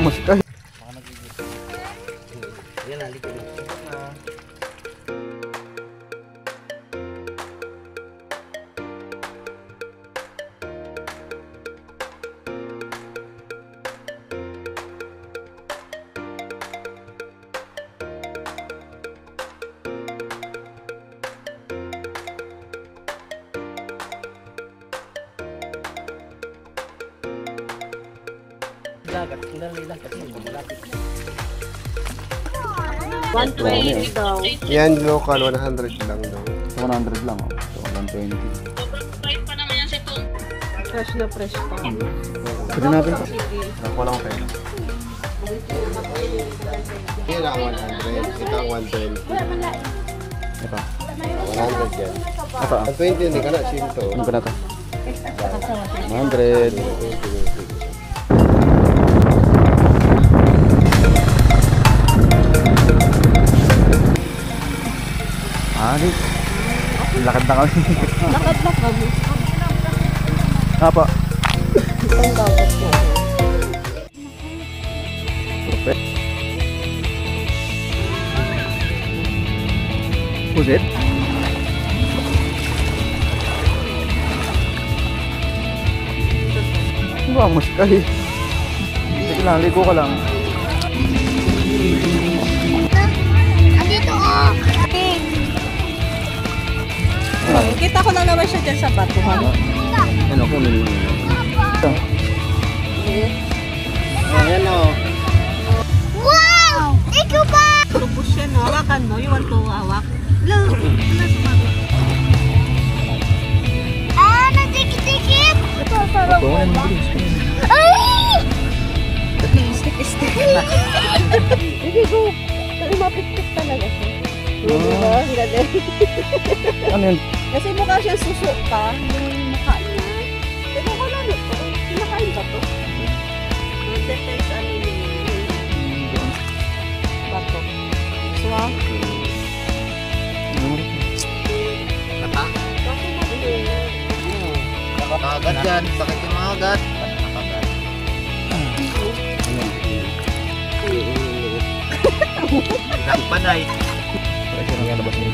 Vamos ka. Yan, halika na. Dagat, kilala kasi malapit. 120 daw. Yan local, 100 lang daw. 100 lang, oh. So, 120. Price pa naman yan si Tom. Fresh na fresh pa. Pwede natin pa. Wala akong pera. Yan ang 100, ito ang 120. Ito. 100 yan. Ito, 120 hindi ka na, sinto. ano ba na ito? 100. Adik. Lakad na kami. Lakad na kami. Apa? Isang dagat na. Perfect. Pusit? Vamos ka eh. Sige lang, ligo ka lang. Andito oh! Kita ko na naman siya dyan sa batuhan. Ano ko nilunod? Ito. Ayan o. Wow! Ikaw ba? Tubos siya no? Hawakan mo. You want to hawak? Look! Wala sumagot. Ah! Nagdikit-dikit! Ito, sarap mo ba? Ay! Stick-stick na. Hindi ko. Mapit-pit talaga siya. Diba? Ang galing. Ano yun? Kasi mukha siyang suso pa, yung mukha niya. Pero wala nito. Kinakain ba to? Depends ano yung bato. So, Naka? Nakagat yan. Bakit yung makagat? Nakagat. Pinagpanay. Presyo nang lalabas nila.